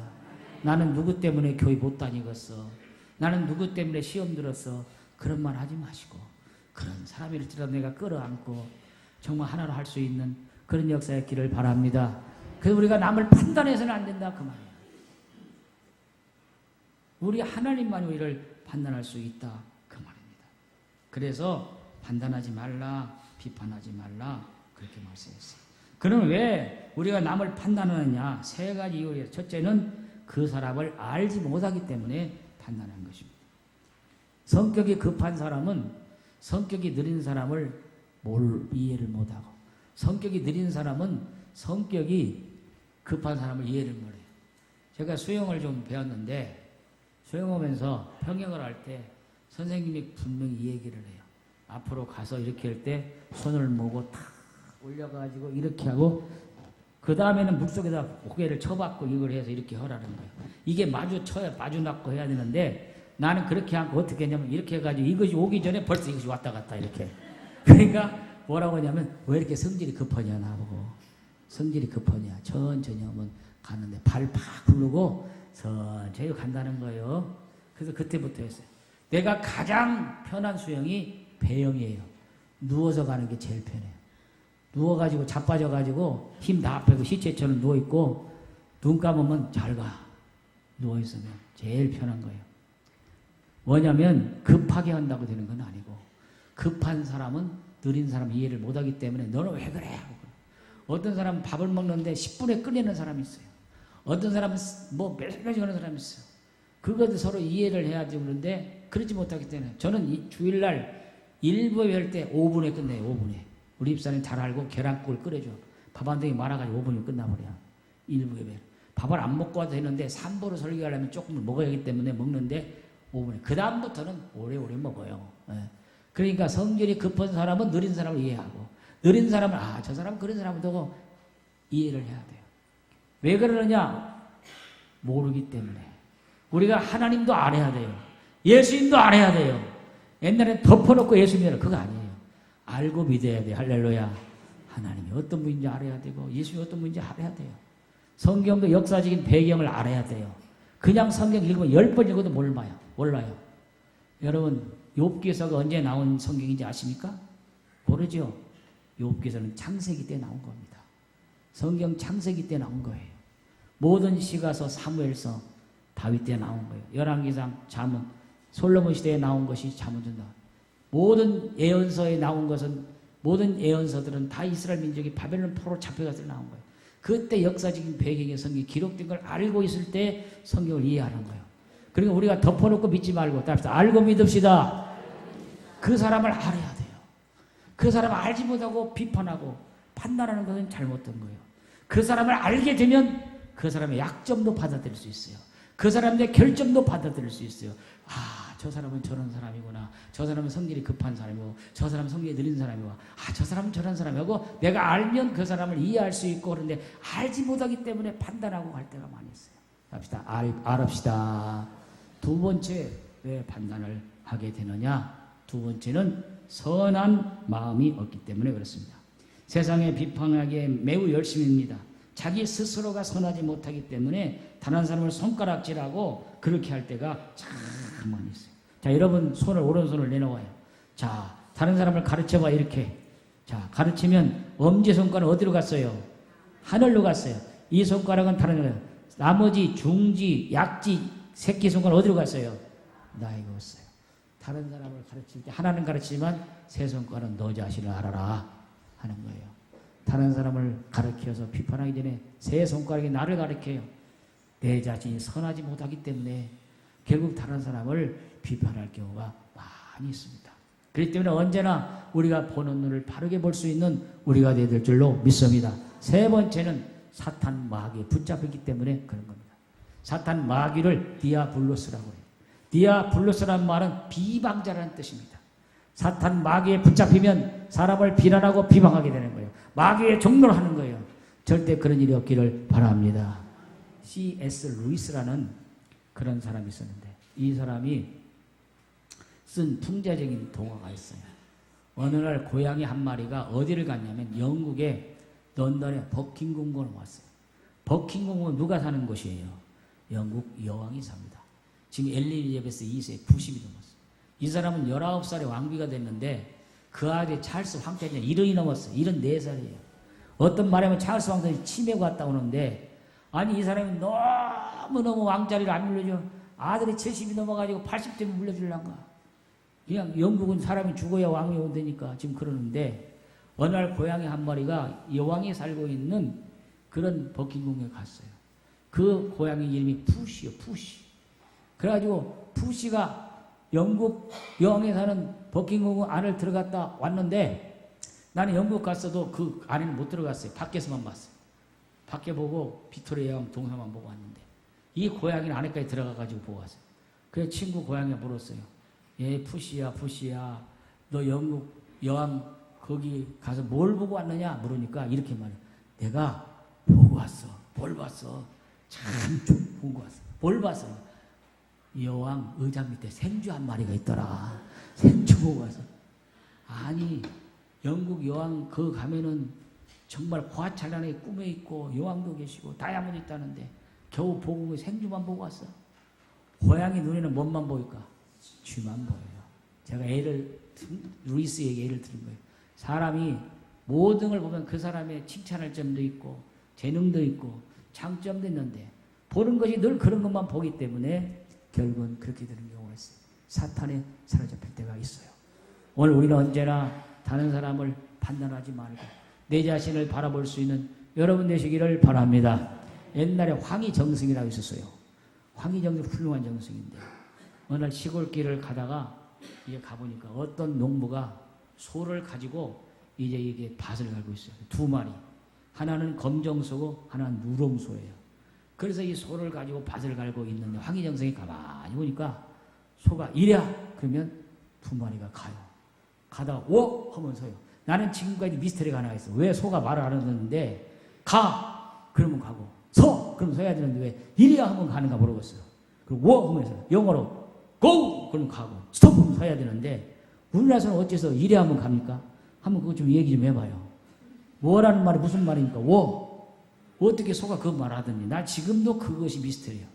나는 누구 때문에 교회 못 다니겠어, 나는 누구 때문에 시험 들었어, 그런 말 하지 마시고 그런 사람일지라도 내가 끌어안고 정말 하나로 할 수 있는 그런 역사의 길을 바랍니다. 그래서 우리가 남을 판단해서는 안 된다 그 말이에요. 우리 하나님만이 우리를 판단할 수 있다 그 말입니다. 그래서 판단하지 말라, 비판하지 말라 그렇게 말씀했어요. 그럼 왜 우리가 남을 판단하느냐? 세 가지 이유예요. 첫째는 그 사람을 알지 못하기 때문에 판단한 것입니다. 성격이 급한 사람은 성격이 느린 사람을 이해를 못하고, 성격이 느린 사람은 성격이 급한 사람을 이해를 못해요. 제가 수영을 좀 배웠는데 수영하면서 평영을 할 때 선생님이 분명히 이 얘기를 해요. 앞으로 가서 이렇게 할 때 손을 모고 탁 올려가지고 이렇게 하고 그 다음에는 물속에다 고개를 쳐박고 이걸 해서 이렇게 하라는 거예요. 이게 마주 쳐야 마주 낚고 해야 되는데 나는 그렇게 하고 어떻게 했냐면 이렇게 해가지고 이것이 오기 전에 벌써 이것이 왔다 갔다 이렇게. 그러니까 뭐라고 하냐면 왜 이렇게 성질이 급하냐 나보고. 성질이 급하냐. 천천히 하면 가는데 발 팍 굴르고 천천히 간다는 거예요. 그래서 그때부터 했어요. 내가 가장 편한 수영이 배영이에요. 누워서 가는 게 제일 편해요. 누워가지고 자빠져가지고 힘 다 빼고 시체처럼 누워있고 눈 감으면 잘 가. 누워있으면 제일 편한 거예요. 뭐냐면 급하게 한다고 되는 건 아니고 급한 사람은 느린 사람 이해를 못하기 때문에 너는 왜 그래? 하고 어떤 사람은 밥을 먹는데 10분에 끝내는 사람이 있어요. 어떤 사람은 뭐 몇 가지 하는 사람이 있어요. 그것도 서로 이해를 해야지. 그런데 그러지 못하기 때문에 저는 이 주일날 1부에 할 때 5분에 끝내요. 5분에. 우리 집사님 잘 알고 계란국을 끓여줘. 밥 한 덩이 말아가지고 5분이면 끝나버려. 1부 예배. 밥을 안 먹고 와도 되는데 3부로 설교하려면 조금 먹어야 하기 때문에 먹는데 5분에. 그 다음부터는 오래오래 먹어요. 예. 그러니까 성질이 급한 사람은 느린 사람을 이해하고 느린 사람은 저 사람은 그런 사람이라고 이해를 해야 돼요. 왜 그러느냐? 모르기 때문에. 우리가 하나님도 알아야 돼요. 예수님도 알아야 돼요. 옛날에 덮어놓고 예수 믿으라 그거 아니에요. 알고 믿어야 돼요. 할렐루야. 하나님이 어떤 분인지 알아야 되고 예수님이 어떤 분인지 알아야 돼요. 성경도 역사적인 배경을 알아야 돼요. 그냥 성경 읽으면 10번 읽어도 몰라요. 여러분 욥기서가 언제 나온 성경인지 아십니까? 모르죠. 욥기서는 창세기 때 나온 겁니다. 성경 창세기 때 나온 거예요. 모든 시가서, 사무엘서, 다윗 때 나온 거예요. 열왕기상, 잠언, 솔로몬 시대에 나온 것이 잠언전다. 모든 예언서에 나온 것은 모든 예언서들은 다 이스라엘 민족이 바벨론 포로 잡혀가서 나온 거예요. 그때 역사적인 배경의 성경이 기록된 걸 알고 있을 때 성경을 이해하는 거예요. 그러니까 우리가 덮어놓고 믿지 말고 알고 믿읍시다. 그 사람을 알아야 돼요. 그 사람을 알지 못하고 비판하고 판단하는 것은 잘못된 거예요. 그 사람을 알게 되면 그 사람의 약점도 받아들일 수 있어요. 그 사람의 결점도 받아들일 수 있어요. 저 사람은 저런 사람이구나. 저 사람은 성질이 급한 사람이고 저 사람은 성질이 느린 사람이고 저 사람은 저런 사람이고 내가 알면 그 사람을 이해할 수 있고 그런데 알지 못하기 때문에 판단하고 갈 때가 많이 있어요. 합시다. 알읍시다. 두 번째 왜 판단을 하게 되느냐? 두 번째는 선한 마음이 없기 때문에 그렇습니다. 세상에 비판하기에 매우 열심입니다. 자기 스스로가 선하지 못하기 때문에 다른 사람을 손가락질하고 그렇게 할 때가 참 많이 있어요. 자, 여러분 오른손을 내놓아요. 자, 다른 사람을 가르쳐봐 이렇게. 자, 가르치면 엄지손가락 어디로 갔어요? 하늘로 갔어요. 이 손가락은 다른 거예요. 나머지 중지, 약지, 새끼손가락 어디로 갔어요? 나에게 왔어요. 다른 사람을 가르칠 때 하나는 가르치지만 세 손가락은 너 자신을 알아라 하는 거예요. 다른 사람을 가르쳐서 비판하기 전에 세 손가락이 나를 가르쳐요. 내 자신이 선하지 못하기 때문에 결국 다른 사람을 비판할 경우가 많이 있습니다. 그렇기 때문에 언제나 우리가 보는 눈을 바르게 볼 수 있는 우리가 되어야 될 줄로 믿습니다. 세 번째는 사탄 마귀에 붙잡히기 때문에 그런 겁니다. 사탄 마귀를 디아블로스라고 해요. 디아블로스라는 말은 비방자라는 뜻입니다. 사탄 마귀에 붙잡히면 사람을 비난하고 비방하게 되는 거예요. 마귀의 종로를 하는 거예요. 절대 그런 일이 없기를 바랍니다. C.S. 루이스라는 그런 사람이 있었는데 이 사람이 쓴 풍자적인 동화가 있어요. 어느 날 고양이 한 마리가 어디를 갔냐면 영국의 런던의 버킹엄궁을 왔어요. 버킹엄궁은 누가 사는 곳이에요? 영국 여왕이 삽니다. 지금 엘리자베스 2세의 90이 넘었어요. 이 사람은 19살에 왕비가 됐는데 그 아들이 찰스 황태자 70이 넘었어요. 74살이에요. 어떤 말하면 찰스 황태자 치매가 왔다 오는데 아니 이 사람이 너무너무 왕자리를 안 물려줘. 아들이 70이 넘어가지고 80대 물려주려는가. 그냥 영국은 사람이 죽어야 왕이 온다니까 지금 그러는데 어느 날 고양이 한 마리가 여왕이 살고 있는 그런 버킹엄궁에 갔어요. 그 고양이 이름이 푸시요, 푸시. 그래가지고 푸시가 영국 여왕이 사는 버킹엄궁 안을 들어갔다 왔는데 나는 영국 갔어도 그 안에는 못 들어갔어요. 밖에서만 봤어요. 밖에 보고 빅토리아 여왕 동상만 보고 왔는데 이 고양이는 안에까지 들어가가지고 보고 왔어요. 그래서 친구 고양이가 물었어요. 예, 푸시야, 푸시야. 너 영국 여왕 거기 가서 뭘 보고 왔느냐? 물으니까 이렇게 말해요. 내가 보고 왔어. 뭘 봤어? 참 좀 보고 왔어. 뭘 봤어? 여왕 의자 밑에 생쥐 한 마리가 있더라. 생쥐 보고 왔어. 아니, 영국 여왕 그 가면은 정말 화찬란하게 꾸며 있고 여왕도 계시고 다이아몬드 있다는데 겨우 보고 생쥐만 보고 왔어. 고양이 눈에는 뭔만 보일까? 쥐만 보여요. 제가 루이스에게 예를 들은 거예요. 사람이 모든 걸 보면 그 사람의 칭찬할 점도 있고 재능도 있고 장점도 있는데 보는 것이 늘 그런 것만 보기 때문에 결국은 그렇게 되는 경우가 있어요. 사탄에 사로잡힐 때가 있어요. 오늘 우리는 언제나 다른 사람을 판단하지 말고 내 자신을 바라볼 수 있는 여러분 되시기를 바랍니다. 옛날에 황희정승이라고 있었어요. 황희정승 훌륭한 정승인데 어느 날 시골길을 가다가 이제 가보니까 어떤 농부가 소를 가지고 이제 이게 밭을 갈고 있어요. 두 마리. 하나는 검정소고 하나는 누렁소예요. 그래서 이 소를 가지고 밭을 갈고 있는데 황희정승이 가만히 보니까 소가 이랴 그러면 두 마리가 가요. 가다가 오 하면서요. 나는 지금까지 미스터리가 하나 있어. 왜 소가 말을 안 하는데 가 그러면 가고 서 그러면 서야 되는데 왜 이랴 하면 가는가 모르겠어요. 그리고 오 하면서 영어로 고! 그러면 가고 스톱! 하면 서야 되는데 우리나라에서는 어째서 이래 하면 갑니까? 한번 그거 좀 얘기 좀 해봐요. 뭐라는 말이 무슨 말입니까? 워! 어떻게 소가 그 말 하더니 나 지금도 그것이 미스터리예요.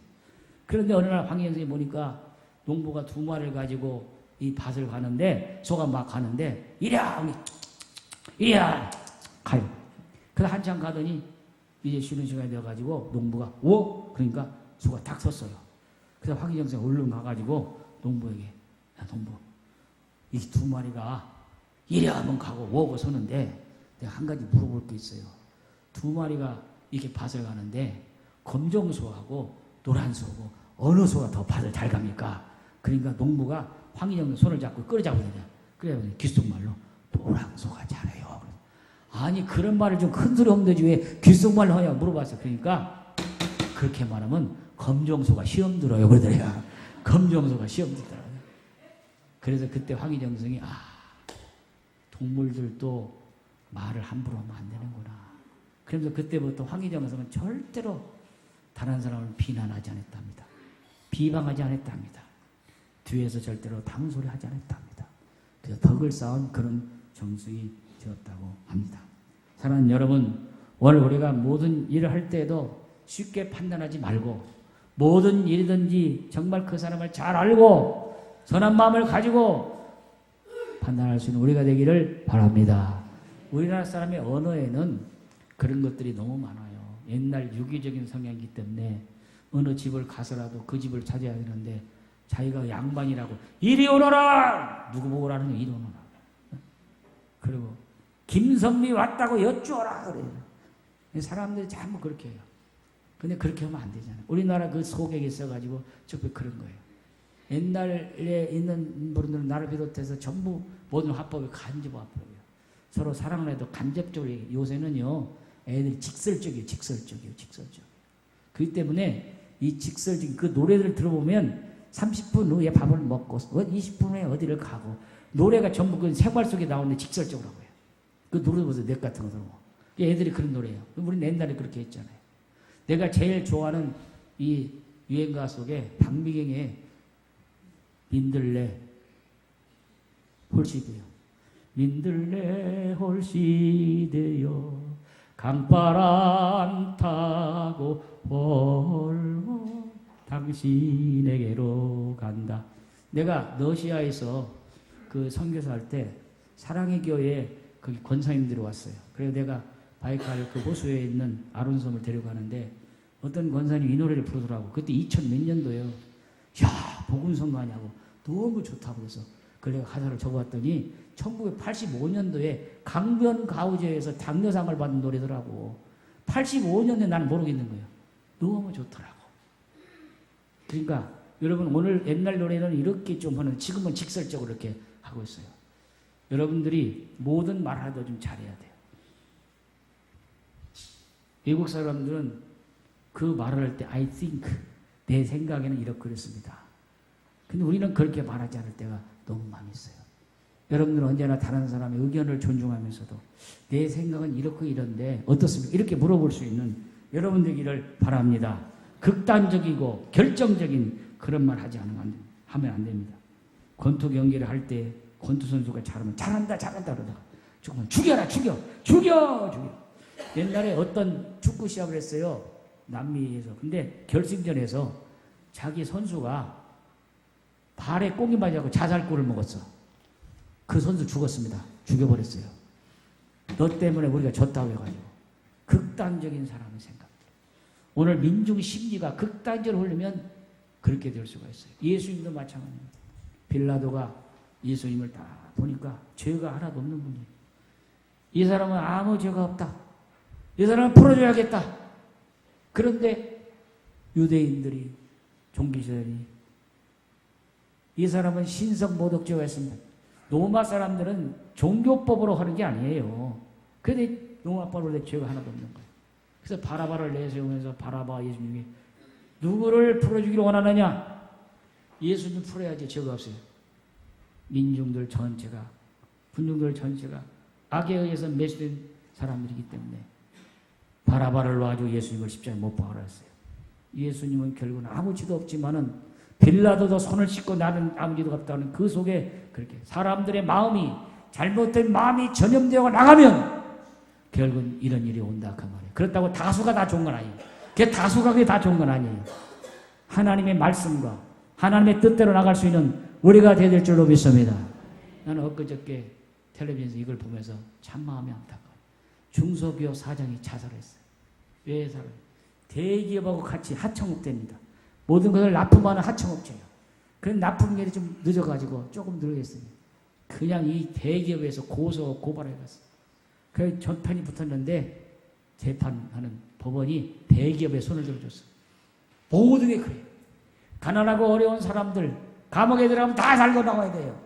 그런데 어느 날 황희정승이 보니까 농부가 두 마리를 가지고 이 밭을 가는데 소가 막 가는데 이랴! 이랴! 가요. 그래서 한참 가더니 이제 쉬는 시간이 되어가지고 농부가 워! 그러니까 소가 딱 섰어요. 그래서 황희정승이 얼른 가가지고 농부에게 야 농부 이 두 마리가 이래 하면 가고 오고 서는데 내가 한 가지 물어볼 게 있어요. 두 마리가 이렇게 밭을 가는데 검정소하고 노란소하고 어느 소가 더 밭을 잘 갑니까? 그러니까 농부가 황희정승 손을 잡고 끌어잡으냐. 그래야 귓속말로 노란소가 잘해요. 아니 그런 말을 좀 큰 소리 없는 데지 왜 귓속말로 하냐고 물어봤어요. 그러니까 그렇게 말하면 검정소가 시험 들어요. 그러더래요. 검정소가 시험 들더라고요. 그래서 그때 황희정승이 동물들도 말을 함부로 하면 안 되는구나. 그래서 그때부터 황희정승은 절대로 다른 사람을 비난하지 않았답니다. 비방하지 않았답니다. 뒤에서 절대로 당소리 하지 않았답니다. 그래서 덕을 쌓은 그런 정수이 되었다고 합니다. 사랑하는 여러분, 오늘 우리가 모든 일을 할 때에도 쉽게 판단하지 말고 모든 일이든지 정말 그 사람을 잘 알고 선한 마음을 가지고 판단할 수 있는 우리가 되기를 바랍니다. 우리나라 사람의 언어에는 그런 것들이 너무 많아요. 옛날 유기적인 성향이기 때문에 어느 집을 가서라도 그 집을 찾아야 되는데 자기가 양반이라고 이리 오너라! 누구 보고 라는 거 이리 오너라. 그리고 김선미 왔다고 여쭈어라 그래요. 사람들이 전부 그렇게 해요. 근데 그렇게 하면 안 되잖아요. 우리나라 그 소객이 있어가지고 저게 그런 거예요. 옛날에 있는 분들은 나를 비롯해서 전부 모든 화법이 간접 화법이에요. 서로 사랑을 해도 간접적으로 얘기해요. 요새는요 애들이 직설적이에요. 직설적. 그렇기 때문에 이 직설적인 그 노래를 들어보면 30분 후에 밥을 먹고 20분 후에 어디를 가고 노래가 전부 그 생활 속에 나오는데 직설적으로 하고요. 그 노래 보세요. 넷 같은 거 들어보고. 애들이 그런 노래예요. 우리는 옛날에 그렇게 했잖아요. 내가 제일 좋아하는 이 유행가 속에 박미경의 민들레 홀시대요. 민들레 홀시대요 강바람 타고 홀고 당신에게로 간다. 내가 러시아에서 그 선교사 할 때 사랑의 교회에 거기 권사님들이 왔어요. 그래서 내가 바이칼 그 호수에 있는 아론섬을 데려가는데 어떤 권사님이 이 노래를 부르더라고. 그때 2000 몇 년도예요. 야, 복음성가 하냐고. 너무 좋다고 그래서 그걸 내가 가사를 적어왔더니 1985년도에 강변 가우제에서 장려상을 받은 노래더라고. 85년에 나는 모르겠는 거예요. 너무 좋더라고. 그러니까 여러분 오늘 옛날 노래는 이렇게 좀 하는 지금은 직설적으로 이렇게 하고 있어요. 여러분들이 모든 말을 하도 좀 잘해야 돼요. 외국 사람들은 그 말을 할 때 I think 내 생각에는 이렇게 그랬습니다. 근데 우리는 그렇게 말하지 않을 때가 너무 많이 있어요. 여러분들은 언제나 다른 사람의 의견을 존중하면서도 내 생각은 이렇고 이런데 어떻습니까? 이렇게 물어볼 수 있는 여러분 되기를 바랍니다. 극단적이고 결정적인 그런 말 하지 하면 안 됩니다. 권투 경기를 할 때 권투 선수가 잘하면 잘한다 그러다가 조금 죽여. 옛날에 어떤 축구 시합을 했어요. 남미에서. 근데 결승전에서 자기 선수가 발에 꽁이 맞아서 자살골을 먹었어. 그 선수 죽었습니다. 죽여버렸어요. 너 때문에 우리가 졌다고 해가지고. 극단적인 사람의 생각. 오늘 민중 심리가 극단적으로 흐르면 그렇게 될 수가 있어요. 예수님도 마찬가지입니다. 빌라도가 예수님을 딱 보니까 죄가 하나도 없는 분이에요. 이 사람은 아무 죄가 없다. 이 사람은 풀어줘야겠다. 그런데 유대인들이 종기시들이 이 사람은 신성모독죄가 있습니다. 로마 사람들은 종교법으로 하는 게 아니에요. 그런데 로마법으로 죄가 하나도 없는 거예요. 그래서 바라바를 내세우면서 바라바 예수님이 누구를 풀어주기를 원하느냐? 예수님 풀어야지 죄가 없어요. 민중들 전체가 군중들 전체가 악에 의해서 매수된 사람들이기 때문에 바라바를 놔주고 예수님을 십자가에 못 박으라 했어요. 예수님은 결국은 아무 죄도 없지만은 빌라도도 손을 씻고 나는 아무 죄도 없다는 그 속에 그렇게 사람들의 마음이 잘못된 마음이 전염되어 나가면 결국은 이런 일이 온다 그 말이에요. 그렇다고 다수가 다 좋은 건 아니에요. 다수가 그게 다 좋은 건 아니에요. 하나님의 말씀과 하나님의 뜻대로 나갈 수 있는 우리가 되어야 될 줄로 믿습니다. 나는 엊그저께 텔레비전에서 이걸 보면서 참 마음이 안타까워요. 중소기업 사장이 자살했어요. 왜 자살? 대기업하고 같이 하청업체입니다. 모든 것을 납품하는 하청업체예요. 그런 납품일이 좀 늦어가지고 조금 늘어졌어요. 그냥 이 대기업에서 고발해갔어요. 그래서 전판이 붙었는데 재판하는 법원이 대기업에 손을 들어줬어요. 모든 게 그래요. 가난하고 어려운 사람들 감옥에 들어가면 다 살고 나와야 돼요.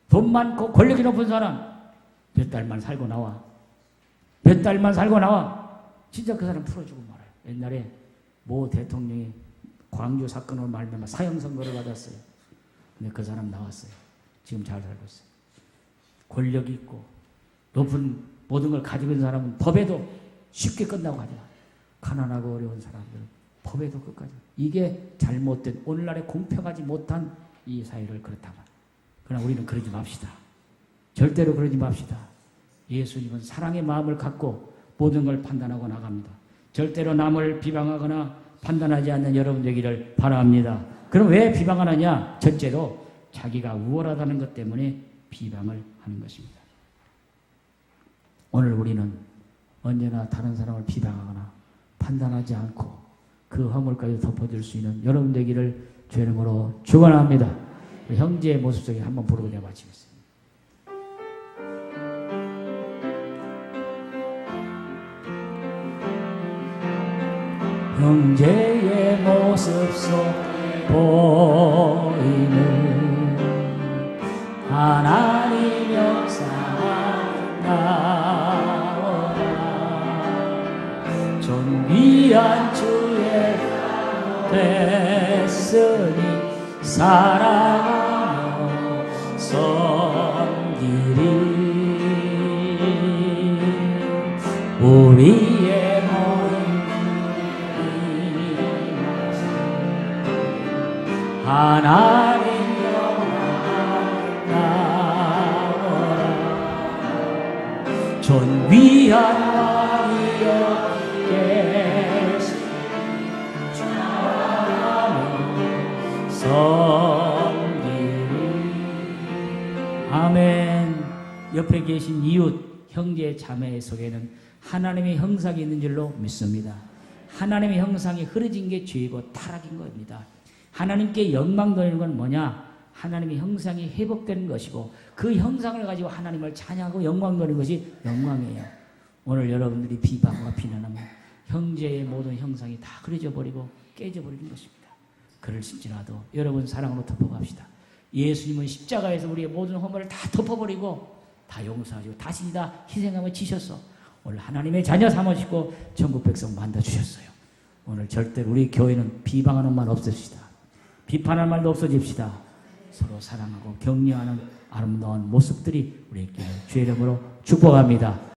돈 많고 권력이 높은 사람 몇 달만 살고 나와. 몇 달만 살고 나와. 진짜 그 사람 풀어주고 말아요. 옛날에 모 대통령이 광주 사건으로 말미암아 사형 선고를 받았어요. 근데 그 사람 나왔어요. 지금 잘 살고 있어요. 권력이 있고 높은 모든 걸 가지고 있는 사람은 법에도 쉽게 끝나고 가죠. 가난하고 어려운 사람들은 법에도 끝까지. 이게 잘못된 오늘날의 공평하지 못한 이 사회를 그렇다면 그러나 우리는 그러지 맙시다. 절대로 그러지 맙시다. 예수님은 사랑의 마음을 갖고 모든 걸 판단하고 나갑니다. 절대로 남을 비방하거나 판단하지 않는 여러분 되기를 바랍니다. 그럼 왜 비방하느냐? 첫째로 자기가 우월하다는 것 때문에 비방을 하는 것입니다. 오늘 우리는 언제나 다른 사람을 비방하거나 판단하지 않고 그 허물까지 덮어줄 수 있는 여러분 되기를 주의 이름으로 축원합니다. 형제의 모습 속에 한번 부르고 내가 마치겠습니다. 형제의 모습 속에 보이는 하나님 역사가 나오라. 존귀한 주의 됐으니 사랑하며 섬기리. 우리의 하나님 영광 나오라. 존귀한 왕이여 계신 주 하나님 섬기리. 아멘. 옆에 계신 이웃 형제 자매 속에는 하나님의 형상이 있는 줄로 믿습니다. 하나님의 형상이 흐려진 게 죄이고 타락인 겁니다. 하나님께 영광 돌리는 건 뭐냐? 하나님의 형상이 회복되는 것이고 그 형상을 가지고 하나님을 찬양하고 영광 돌리는 것이 영광이에요. 오늘 여러분들이 비방과 비난하면 형제의 모든 형상이 다 흐려져 버리고 깨져 버리는 것입니다. 그럴지라도 여러분 사랑으로 덮어갑시다. 예수님은 십자가에서 우리의 모든 허물을 다 덮어버리고 다 용서하시고 다시 다 희생하며 지셨어. 오늘 하나님의 자녀 삼으시고 천국 백성 만들어주셨어요. 오늘 절대로 우리 교회는 비방하는 말 없읍시다. 비판할 말도 없어집시다. 서로 사랑하고 격려하는 아름다운 모습들이 우리에게 주의 이름으로 축복합니다.